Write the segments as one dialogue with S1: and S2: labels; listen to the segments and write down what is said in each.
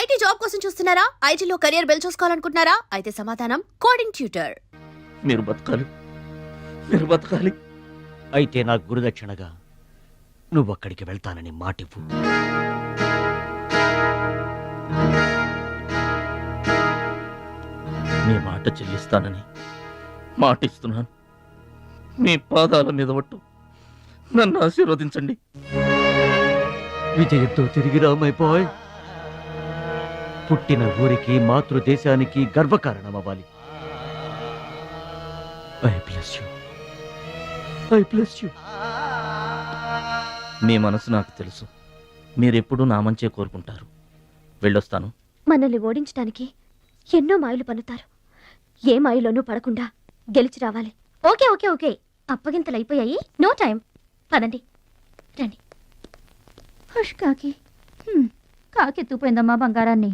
S1: IT job కోసం చూస్తున్నారా? ఐటీలో కెరియర్ బిల్డ్ చూసుకోవాలనుకుంటున్నారా? అయితే సమాధానం కోడింగ్ ట్యూటర్.
S2: మీరు బతకాలి.
S3: అయితే నాకు గురుదక్షిణగా నువ్వు అక్కడికి వెళ్తానని మాటివ్వు.
S2: మీ మాట చెల్లిస్తానని మాటిస్తున్నాను. మీ పాదాల మీద ఒట్టు. నన్ను ఆశీర్వదించండి.
S3: విజయంతో తిరిగి రామైపోయ్. పుట్టిన ఊరికి మాతృదేశానికి గర్వకారణమవ్వాలి. I bless you.
S2: మీ మనసు నాకు తెలుసు. మీరెప్పుడూ నా మంచే కోరుకుంటారు. వెళ్ళొస్తాను.
S4: మనల్ని ఓడించడానికి ఎన్నో మాయలు పన్నుతారు. ఏ మాయలోనూ పడకుండా గెలిచి రావాలి. ఓకే ఓకే ఓకే అప్పగింతలు అయిపోయాయి. No time. పదండి రండి. హష్ కాకి కాకెత్తుపోయిందమ్మా బంగారాన్ని.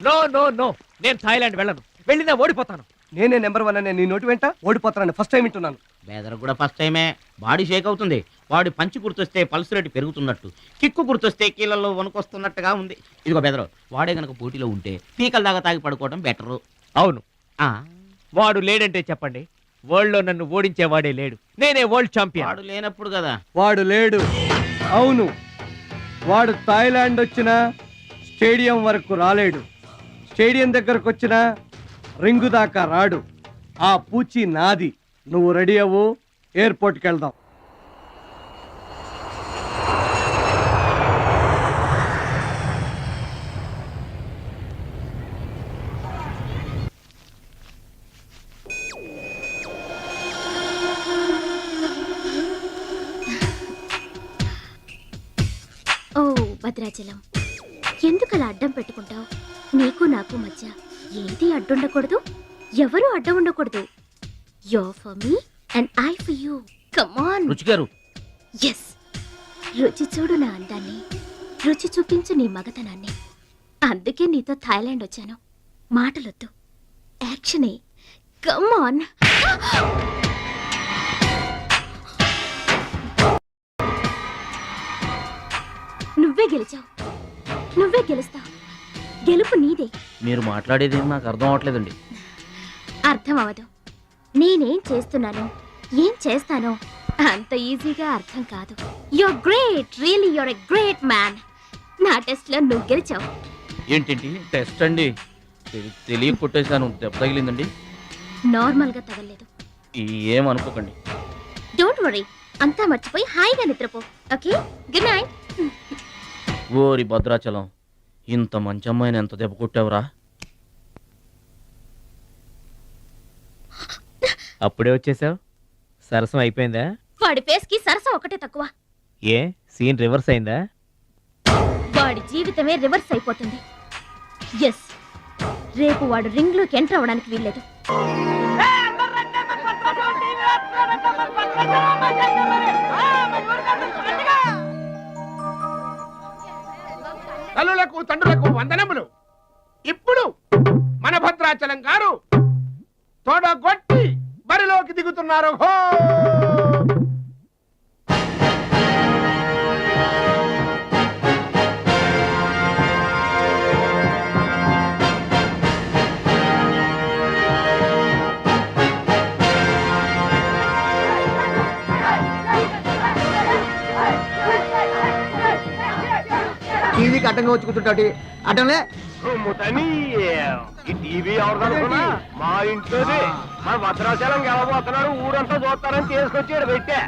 S5: నో నో నో, నేను థాయిలాండ్ వెళ్ళను. వెళ్ళినా ఓడిపోతాను.
S6: నేనే నెంబర్ 1 అనే నీ నోటి వెంట ఓడిపోతానని ఫస్ట్ టైం వింటున్నాను.
S7: బేదర్ కూడా ఫస్ట్ టైమే. బాడీ షేక్ అవుతుంది. వాడి పంచి గుర్తొస్తే పల్స్ రేటు పెరుగుతున్నట్టు, కిక్కు గుర్తొస్తే కీళ్ళల్లో వణుకొస్తున్నట్టుగా ఉంది. ఇదిగో బెదరు, వాడే గనక పోటీలో ఉంటే పీకల దాకా తాగి పడుకోవడం బెటరు.
S5: అవును, వాడు లేడంటే చెప్పండి. వరల్డ్ లో నన్ను ఓడించేవాడే లేడు. నేనే వరల్డ్ ఛాంపియన్.
S7: వాడు లేనప్పుడు కదా.
S6: వాడు లేడు. అవును, వాడు థాయిలాండ్ వచ్చినా స్టేడియం వరకు రాలేడు. స్టేడియం దగ్గరకు వచ్చినా రింగు దాకా రాడు. ఆ పూచి నాది. నువ్వు రెడీ అవ్వు, ఎయిర్పోర్ట్కి వెళ్దాం.
S4: ఓ భద్రాచలం, ఎందుకలా అడ్డం పెట్టుకుంటావు? నీకు నాకు మధ్య ఏది అడ్డుండకూడదు, ఎవరు అడ్డం ఉండకూడదు. You're for me and I for you. Come on.
S7: రుచి గారు.
S4: Yes. రుచి చూడు నా అందాన్ని, రుచి చూపించు నీ మగతనాన్ని. అందుకే నీతో థాయిలాండ్ వచ్చాను. మాటలొద్దు, యాక్షనే. Come on. నువ్వే గెలిచావు, నువ్వే గెలుస్తావు. గెలుపు నీదే.
S2: మీరు మాట్లాడేది నాకు అర్థం అవట్లేదండి.
S4: అర్థం అవదు. నేనేం చేస్తున్నానో, ఏం చేస్తానో అంత ఈజీగా అర్థం కాదు. You're great, really you're a great man. నా టెస్ట్ లో నువ్వు గెలిచావు.
S2: ఏంటండి టెస్ట్ అండి? తెలియ కొట్టేశాను. దెబ్బ తగిలిందండి.
S4: నార్మల్ గా తగలేదు.
S2: ఏమనుకోకండి.
S4: డోంట్ వరీ, అంతా మర్చిపోయి హాయిగా నిద్రపో. Okay, good night.
S2: ఓరి భద్రాచలం, ఇంత మంచి అమ్మాయిని ఎంత దెబ్బ కొట్టావురా?
S5: అప్పుడే వచ్చేసావు. సరసం అయిపోయిందా?
S4: వాడి ఫేస్ కి సరసం ఒకటే తక్కువ.
S5: ఏ సీన్ రివర్స్ అయిందా?
S4: వాడి జీవితమే రివర్స్ అయిపోతుంది. ఎస్, రేపు వాడు రింగ్ లోకి ఎంటర్ అవ్వడానికి వీల్లేదు.
S8: తల్లులకు తండ్రులకు వందనములు. ఇప్పుడు మన భద్రాచలం గారు తోడగొట్టి బరిలోకి దిగుతున్నారు. హో!
S6: టీవీకి అడ్డంగా వచ్చి కూర్చుంటాటి అడ్డంలే.
S8: ఈ టీవీ ఎవరిదనుకున్నా మా ఇంట్లోనే. మన భద్రాచలం గెలబోతున్నాడు, ఊరంతా చూస్తారని తీసుకొచ్చాడు పెట్టే.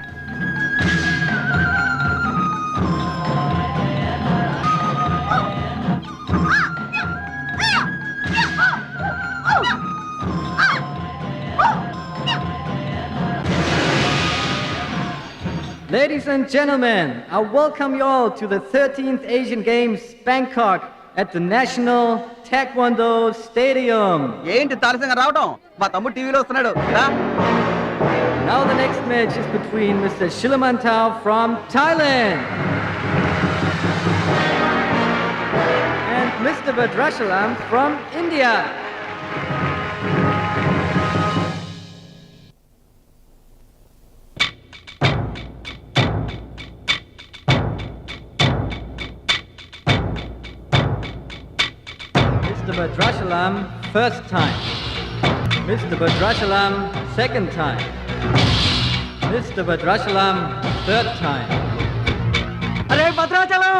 S9: Ladies and gentlemen, I welcome you all to the 13th Asian Games, Bangkok, at the National Taekwondo Stadium.
S6: ఏంటి తారసంగా రావడం? మా తమ్ముడు టీవీలో వస్తున్నాడు.
S9: Now the next match is between Mr. Shilamantau from Thailand and Mr. Badrashalam from India. Mr. Badrashalam, first time. Mr. Badrashalam, second time. Mr. Badrashalam, third time.
S6: అరే భద్రాచలం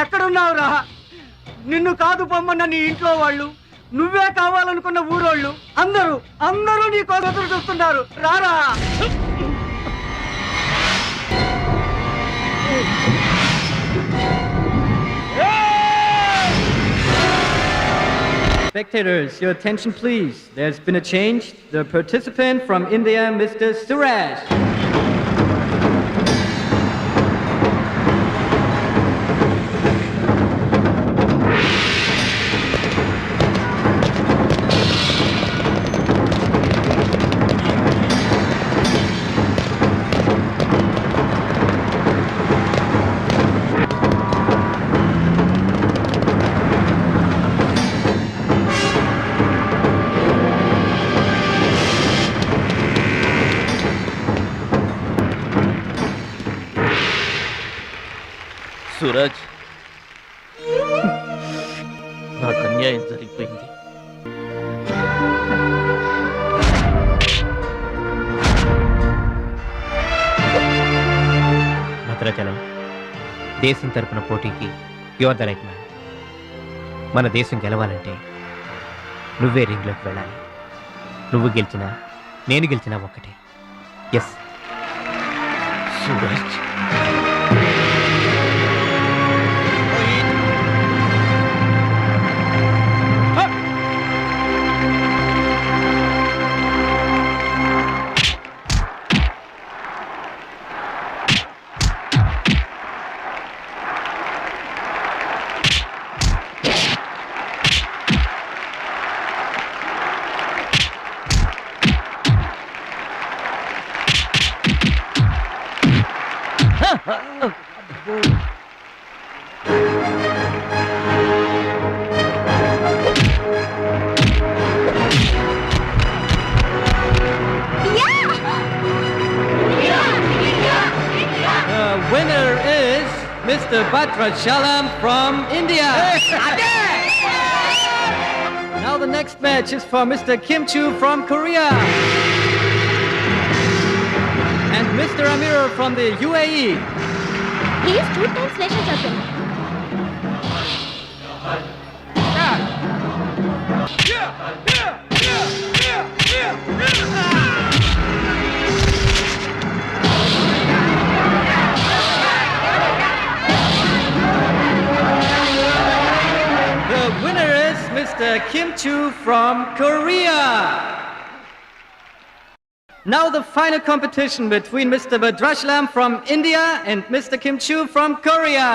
S6: ఎక్కడున్నావురా? నిన్ను కాదు పొమ్మన్న నీ ఇంట్లో వాళ్ళు, నువ్వే కావాలనుకున్న ఊరోళ్ళు అందరూ నీ కోసం ఎదురు చూస్తున్నారు. రారా.
S9: Spectators, your attention please. There's been a change. The participant from India, Mr. Suraj.
S2: Suraj, నాకు అన్యాయం జరిగిపోయింది.
S5: భద్రాచలం, దేశం తరపున పోటీకి యువర్ ద రైట్ మ్యాన్. మన దేశం గెలవాలంటే నువ్వే రింగ్లోకి వెళ్ళాలి. నువ్వు గెలిచినా నేను గెలిచినా ఒక్కటే. Yes
S2: Suraj,
S9: The winner is Mr. Badrashalam from India. Now the next match is for Mr. Kim Chu from Korea. And Mr. Amir from the UAE.
S4: He is 2 times national champion.
S9: The winner is Mr. Kim Chu from Korea. Now the final competition between Mr. Badrashalam from India and Mr. Kim Chu from Korea.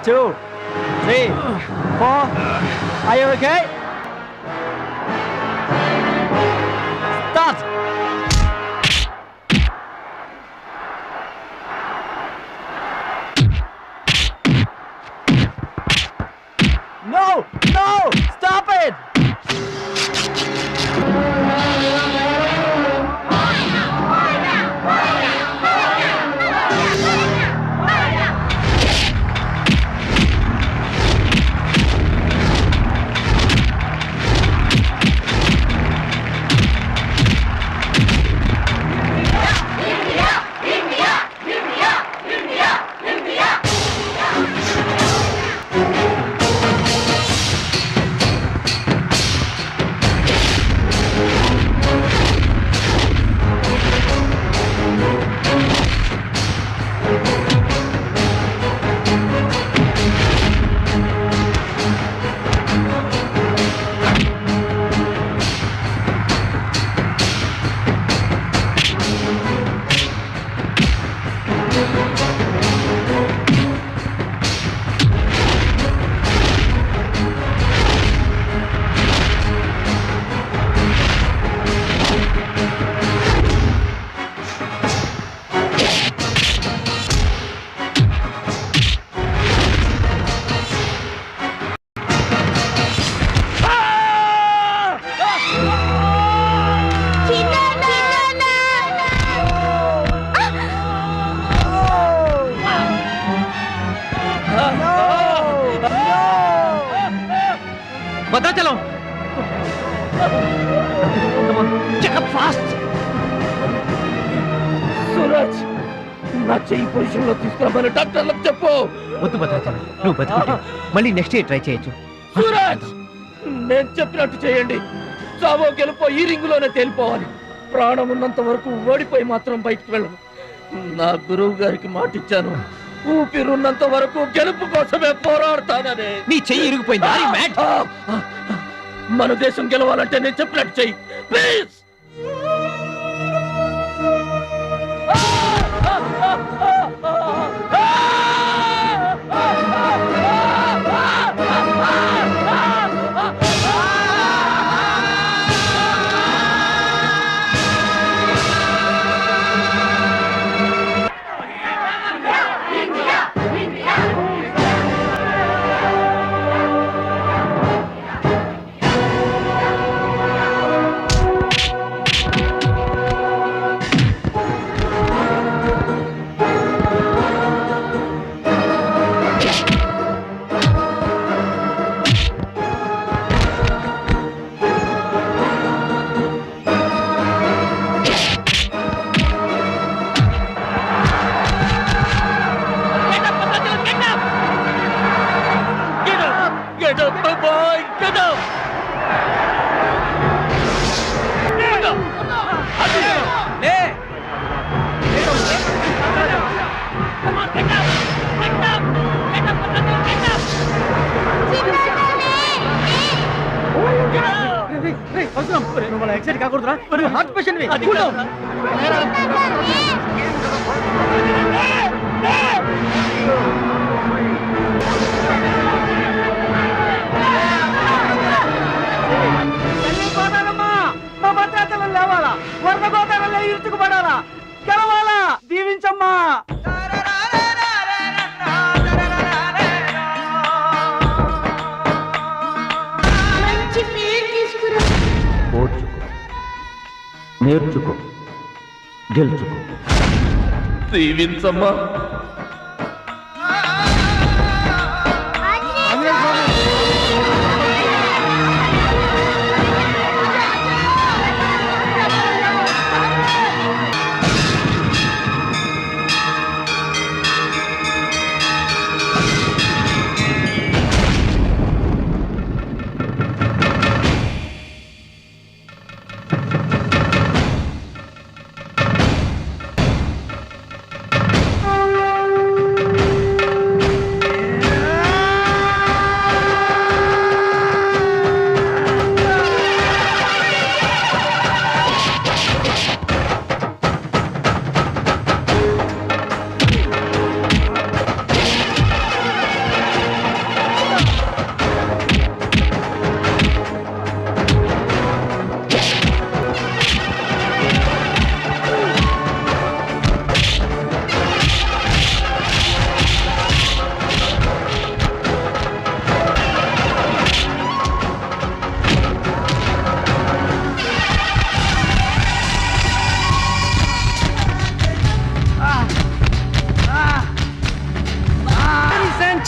S9: Two, three, four. Are you okay? Start. No! No! Stop it!
S2: నా చెయ్యి position లో తీసుకురామని డాక్టర్లకు చెప్పు.
S5: వద్దు భద్రాచలం, నువ్వు బతుకుంటే మళ్ళీ next year try చేయొచ్చు.
S2: సూరజ్, నేను చెప్పినట్టు చేయండి. చావో గెలుపో ఈ రింగులోనే తేలిపోవాలి. ప్రాణం ఉన్నంత వరకు ఓడిపోయి మాత్రం బయటికి వెళ్ళను. నా గురువు గారికి మాటిచ్చాను, ఊపిరున్నంత వరకు గెలుపు కోసమే పోరాడతానని.
S5: నీ చెయ్యి ఇరిగిపోయింది. Are you mad?
S2: మన దేశం గెలవాలంటే నేను చెప్పినట్టు చెయ్యి please. Get up, my boy! Get up! Get up! Come on, get up! Get up! Get up, get up!
S6: మన ఎక్సైట్ కాకూడదురా, హార్ట్ పేషెంట్. మా భద్రాచలం లేవాలా, వర్ణ గోదావరిలో ఇరుచుకుపడాలా, గెలవాలా, దీవించమ్మా.
S3: ఓర్చుకో, నేర్చుకో, గెలుచుకో.
S2: దీవించమ్మా.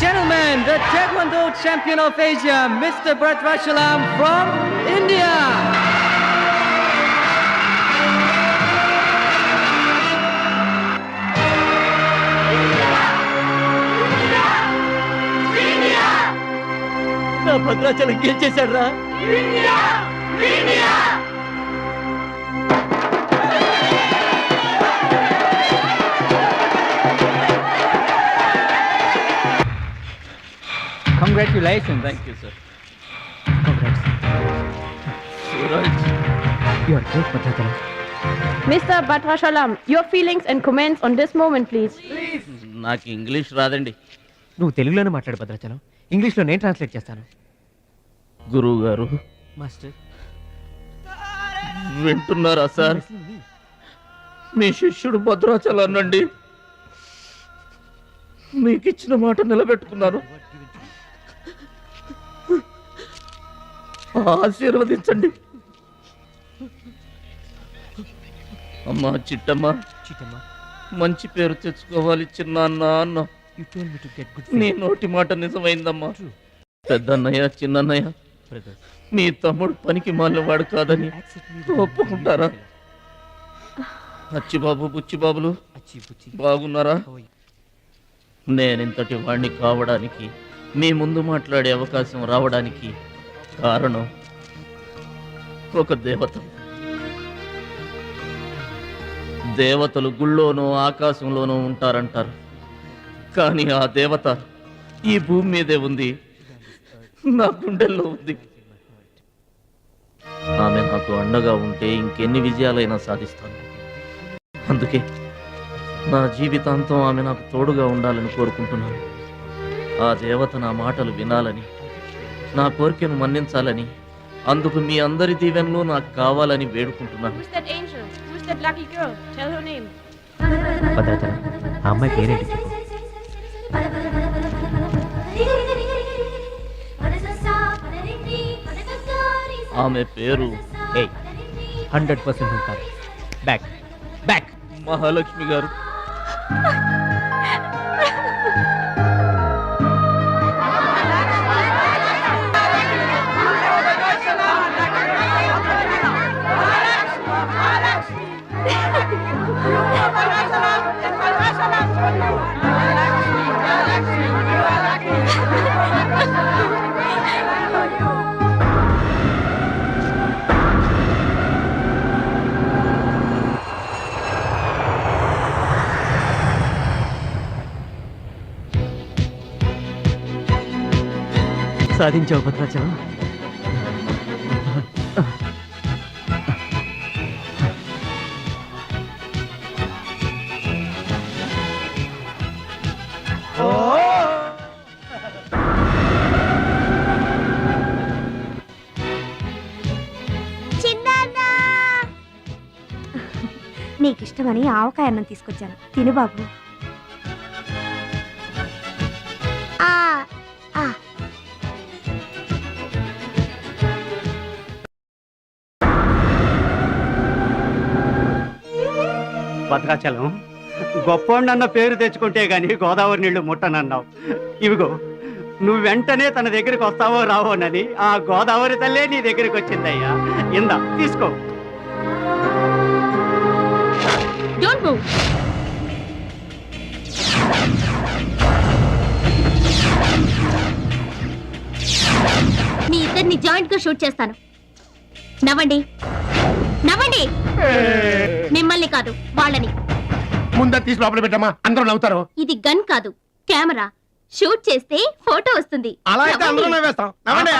S9: Gentlemen, the Taekwondo champion of Asia, Mr. Bhadrachalam from India.
S6: నా భద్రాచలం ఏం చేశాడు రా?
S9: Congratulations.
S2: Thank you, sir.
S5: Congrats.
S2: Suraj.
S5: You are great, Bhadrachalam.
S10: Mr. Bhadrachalam, your feelings and comments on this moment, please.
S2: నాకు English రాదండి.
S5: నువ్వు తెలుగులోనే మాట్లాడు భద్రాచలం, ఇంగ్లీష్లో నేను ట్రాన్స్లేట్ చేస్తాను.
S2: గురువు గారు
S5: మాస్టర్
S2: వింటున్నారా సార్? మీ శిష్యుడు భద్రాచలాన్నండి. మీకు ఇచ్చిన మాట నిలబెట్టుకున్నాను. ఆశీర్వదించండి. అమ్మా చిట్టమ్మ,
S5: చీటమ్మా,
S2: మంచి పేరు తెచ్చుకోవాలి చిన్న అన్న.
S5: you told me to get good
S2: నీ
S5: friends.
S2: నోటి మాట నిజమైందమ్మా. పెద్దన్నయ్య చిన్నన్నయ్య
S5: Brothers,
S2: మీ తమ్ముడు పనికి మాలినవాడు కాదని
S5: accept me.
S2: ఒప్పుకుంటారా? అచ్చిబాబు బుచ్చిబాబులు బాగున్నారా? నేనింతటి వాణ్ణి కావడానికి, మీ ముందు మాట్లాడే అవకాశం రావడానికి కారణం ఒక దేవత. దేవతలు గుళ్ళోనూ ఆకాశంలోనూ ఉంటారంటారు, కానీ ఆ దేవత ఈ భూమి మీదే ఉంది, నా గుండెల్లో ఉంది. ఆమె నాకు అండగా ఉంటే ఇంకెన్ని విజయాలైనా సాధిస్తాను. అందుకే నా జీవితాంతం ఆమె నాకు తోడుగా ఉండాలని కోరుకుంటున్నాను. ఆ దేవత నా మాటలు వినాలని, నా కోరికను మన్నించాలని, అందుకు మీ అందరి దీవెనలు నాకు కావాలని వేడుకుంటున్నాను.
S10: Who's that angel? Who's that lucky girl? Tell her name.
S5: Bhadrachalam ఆ అమ్మాయి పేరేంటి చెప్పు.
S2: ఆమె పేరు
S5: 100% ఉంటారు. బ్యాక్ బ్యాక్
S2: మహాలక్ష్మి గారు.
S3: సాధించావు భద్రాచలం.
S4: నీకిష్టమని ఆవకాయ అన్నం తీసుకొచ్చాను, తిను బాబు.
S6: భద్రాచలం, గొప్పోండన్న పేరు తెచ్చుకుంటే గాని గోదావరి నీళ్లు ముట్టనన్నావు. ఇవిగో నువ్వు వెంటనే తన దగ్గరికి వస్తావో రావోనని ఆ గోదావరి తల్లే నీ దగ్గరికి వచ్చిందయ్యా. ఇందా తీసుకో.
S4: Don't move. మీ ఇద్దరిని జాయింట్ గా షూట్ చేస్తాను. నవ్వండి, నవ్వండి. మిమ్మల్ని కాదు, వాళ్ళని.
S8: ముందా తీసి లోపల పెట్టమ్మా, అందరూ నవ్వుతారు.
S4: ఇది గన్ కాదు, కెమెరా. షూట్ చేస్తే ఫోటో వస్తుంది.
S8: అలా అయితే అందరూ నవ్వేస్తాం. నవ్వండి.